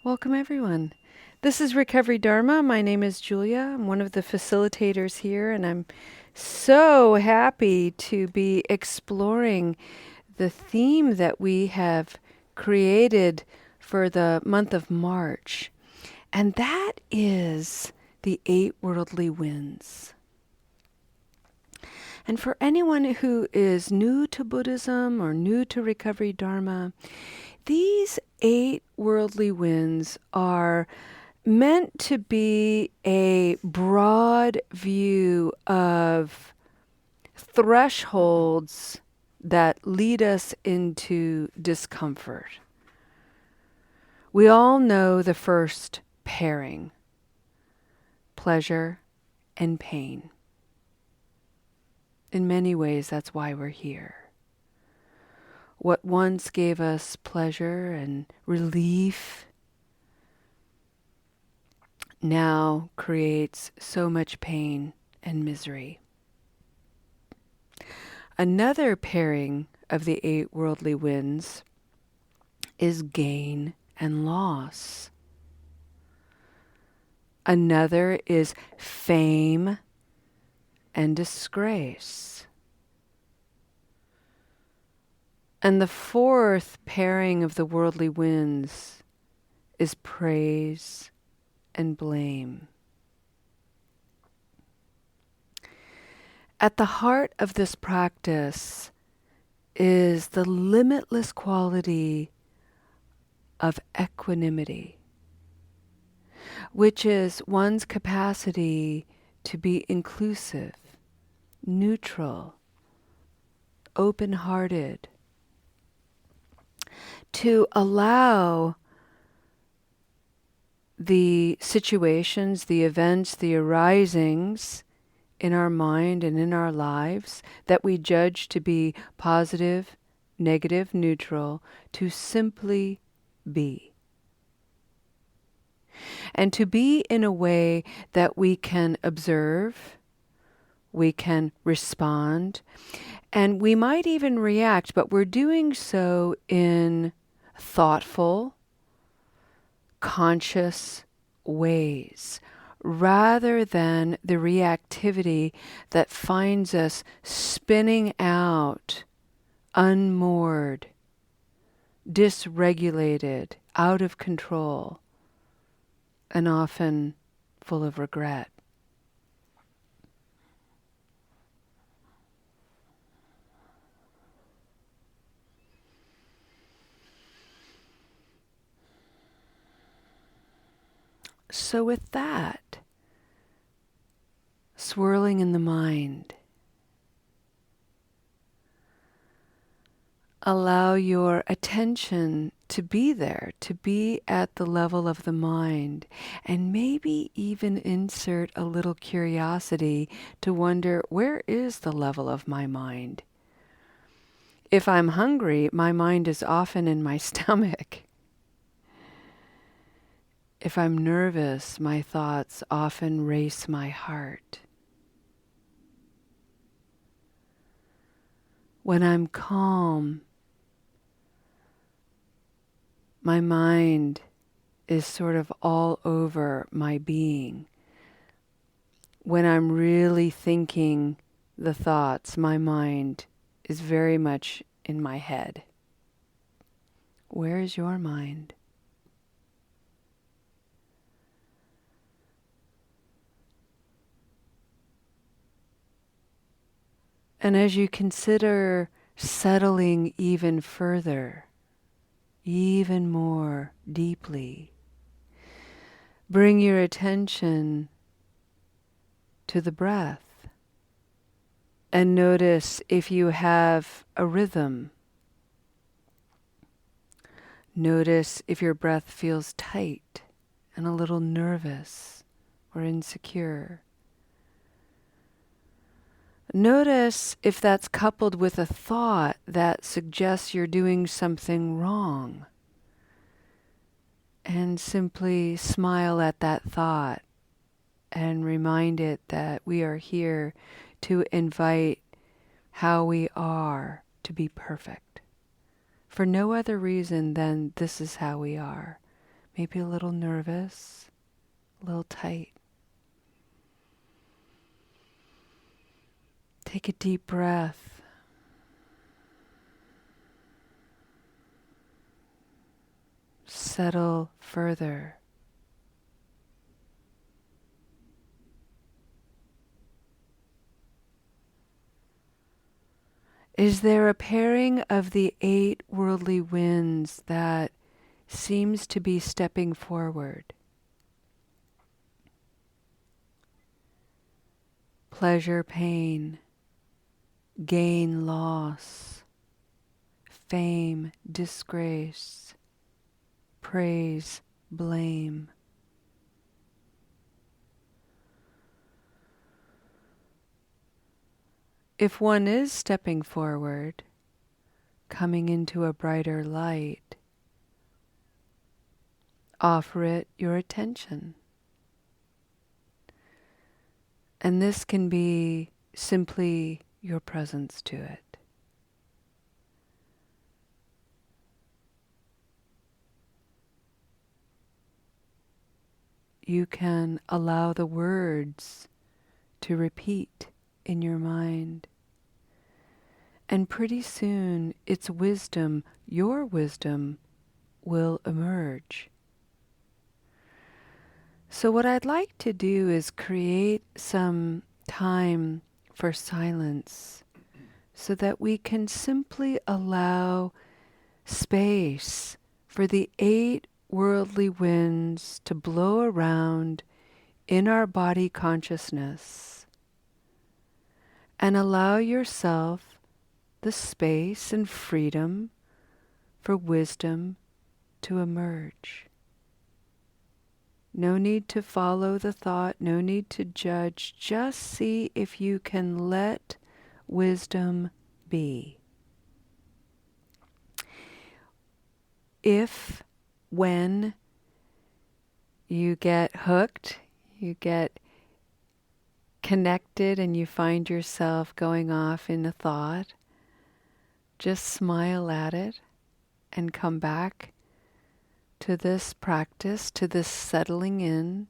Welcome, everyone. This is Recovery Dharma. My name is Julia. I'm one of the facilitators here, and I'm so happy to be exploring the theme that we have created for the month of March, and that is the 8 worldly winds. And for anyone who is new to Buddhism or new to Recovery Dharma, these 8 worldly winds are meant to be a broad view of thresholds that lead us into discomfort. We all know the first pairing, pleasure and pain. In many ways, that's why we're here. What once gave us pleasure and relief now creates so much pain and misery. Another pairing of the 8 worldly winds is gain and loss. Another is fame and disgrace. And the fourth pairing of the worldly winds is praise and blame. At the heart of this practice is the limitless quality of equanimity, which is one's capacity to be inclusive, neutral, open-hearted, to allow the situations, the events, the arisings in our mind and in our lives that we judge to be positive, negative, neutral, to simply be. And to be in a way that we can observe, we can respond, and we might even react, but we're doing so in thoughtful, conscious ways, rather than the reactivity that finds us spinning out, unmoored, dysregulated, out of control, and often full of regret. So with that swirling in the mind, allow your attention to be there, to be at the level of the mind, and maybe even insert a little curiosity to wonder, where is the level of my mind? If I'm hungry, my mind is often in my stomach. If I'm nervous, my thoughts often race my heart. When I'm calm, my mind is sort of all over my being. When I'm really thinking the thoughts, my mind is very much in my head. Where is your mind? And as you consider settling even further, even more deeply, bring your attention to the breath and notice if you have a rhythm. Notice if your breath feels tight and a little nervous or insecure. Notice if that's coupled with a thought that suggests you're doing something wrong. And simply smile at that thought and remind it that we are here to invite how we are to be perfect. For no other reason than this is how we are. maybe a little nervous, a little tight. Take a deep breath. Settle further. Is there a pairing of the 8 worldly winds that seems to be stepping forward? Pleasure, pain, gain, loss, fame, disgrace, praise, blame. If one is stepping forward, coming into a brighter light, offer it your attention. And this can be simply your presence to it. You can allow the words to repeat in your mind. And pretty soon its wisdom, your wisdom, will emerge. So what I'd like to do is create some time for silence so that we can simply allow space for the 8 worldly winds to blow around in our body consciousness, and allow yourself the space and freedom for wisdom to emerge. No need to follow the thought, no need to judge. Just see if you can let wisdom be. If, when you get hooked, you get connected and you find yourself going off in a thought, just smile at it and come back to this practice, to this settling in.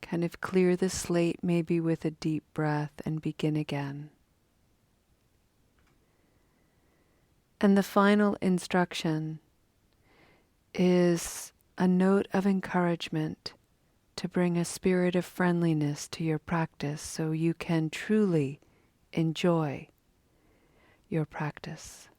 Kind of clear the slate maybe with a deep breath and begin again. And the final instruction is a note of encouragement to bring a spirit of friendliness to your practice so you can truly enjoy your practice.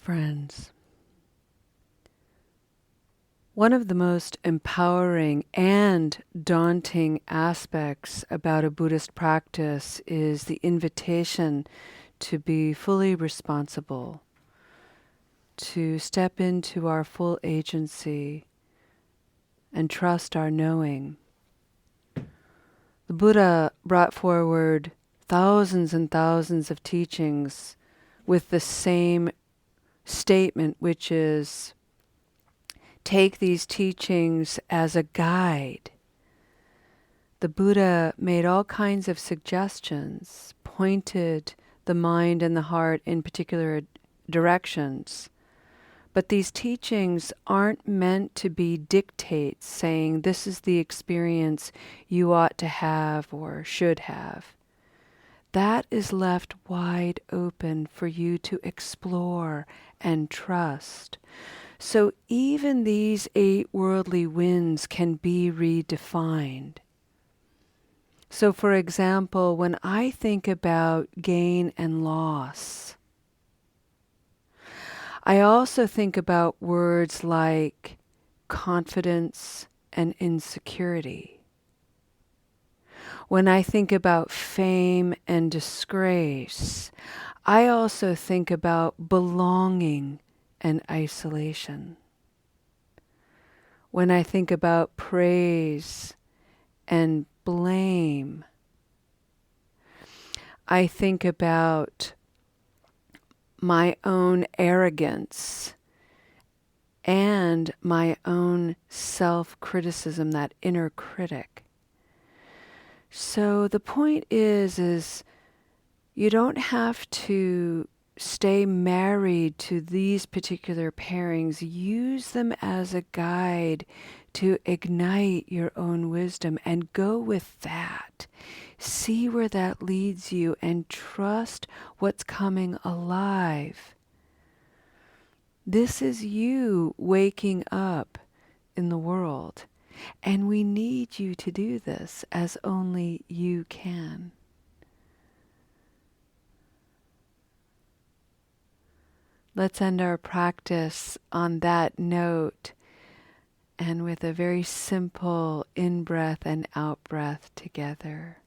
Friends, one of the most empowering and daunting aspects about a Buddhist practice is the invitation to be fully responsible, to step into our full agency and trust our knowing. The Buddha brought forward thousands and thousands of teachings with the same statement, which is, take these teachings as a guide. The Buddha made all kinds of suggestions, pointed the mind and the heart in particular directions. But these teachings aren't meant to be dictates saying this is the experience you ought to have or should have. That is left wide open for you to explore and trust. So even these 8 worldly winds can be redefined. So for example, when I think about gain and loss, I also think about words like confidence and insecurity. When I think about fame and disgrace, I also think about belonging and isolation. When I think about praise and blame, I think about my own arrogance and my own self-criticism, that inner critic. So the point is you don't have to stay married to these particular pairings. Use them as a guide to ignite your own wisdom and go with that. See where that leads you and trust what's coming alive. This is you waking up in the world, and we need you to do this as only you can. Let's end our practice on that note and with a very simple in-breath and out-breath together.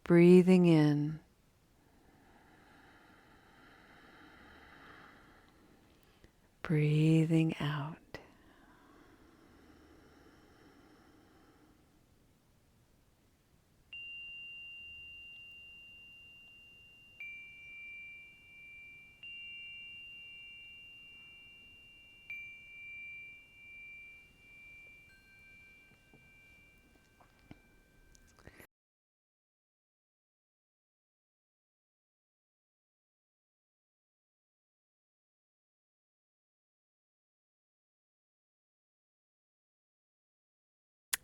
Breathing in. Breathing out.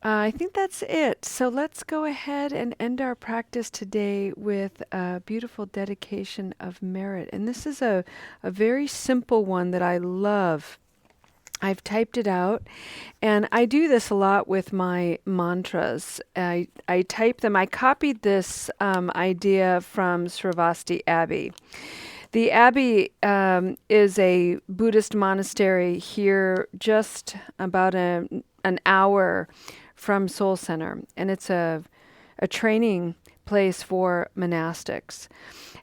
I think that's it. So let's go ahead and end our practice today with a beautiful dedication of merit. And this is a very simple one that I love. I've typed it out, and I do this a lot with my mantras. I type them. I copied this idea from Sravasti Abbey. The Abbey is a Buddhist monastery here just about an hour from Soul Center, and it's a training place for monastics.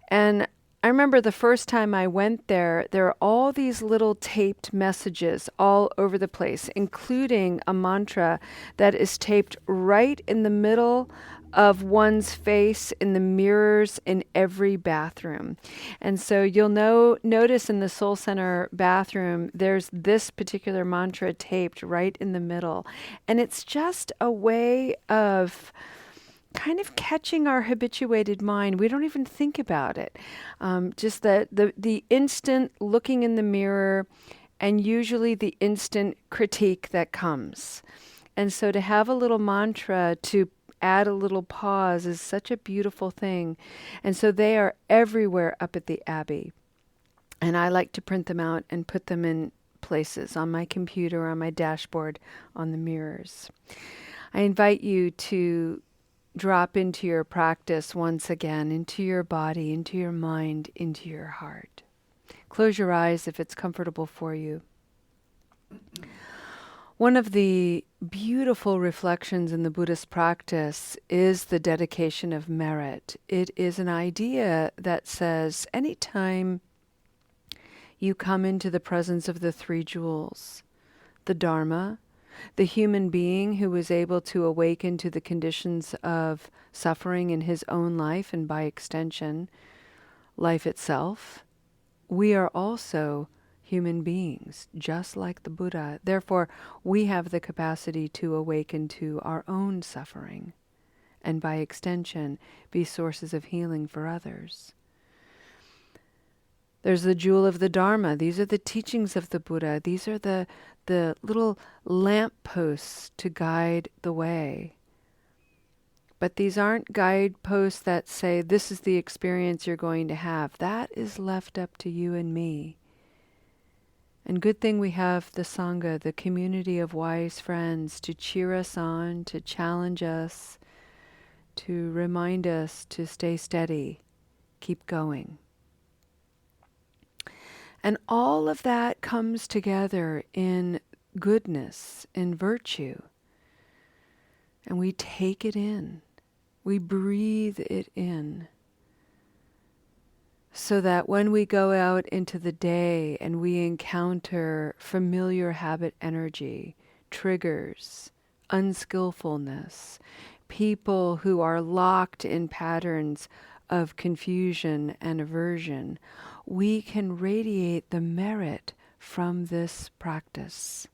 And I remember the first time I went there, there are all these little taped messages all over the place, including a mantra that is taped right in the middle of one's face in the mirrors in every bathroom. And so you'll notice in the Soul Center bathroom, there's this particular mantra taped right in the middle. And it's just a way of kind of catching our habituated mind. We don't even think about it. Just the instant looking in the mirror, and usually the instant critique that comes. And so to have a little mantra to add a little pause is such a beautiful thing. And so they are everywhere up at the Abbey. And I like to print them out and put them in places on my computer, on my dashboard, on the mirrors. I invite you to drop into your practice once again, into your body, into your mind, into your heart. Close your eyes if it's comfortable for you. One of the beautiful reflections in the Buddhist practice is the dedication of merit. It is an idea that says anytime you come into the presence of the three jewels, the Dharma, the human being who was able to awaken to the conditions of suffering in his own life and by extension, life itself, we are also human beings, just like the Buddha. Therefore, we have the capacity to awaken to our own suffering and by extension be sources of healing for others. There's the jewel of the Dharma. These are the teachings of the Buddha. These are the little lampposts to guide the way. But these aren't guideposts that say, this is the experience you're going to have. That is left up to you and me. And good thing we have the Sangha, the community of wise friends, to cheer us on, to challenge us, to remind us to stay steady, keep going. And all of that comes together in goodness, in virtue. And we take it in. We breathe it in. So that when we go out into the day and we encounter familiar habit energy, triggers, unskillfulness, people who are locked in patterns of confusion and aversion, we can radiate the merit from this practice.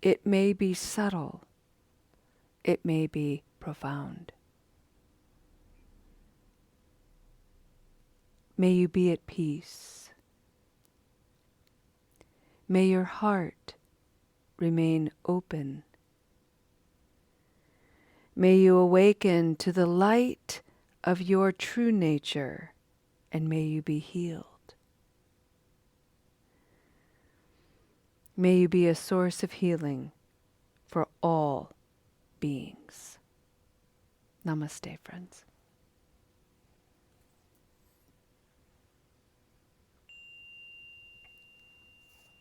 It may be subtle. It may be profound. May you be at peace. May your heart remain open. May you awaken to the light of your true nature, and may you be healed. May you be a source of healing for all beings. Namaste, friends.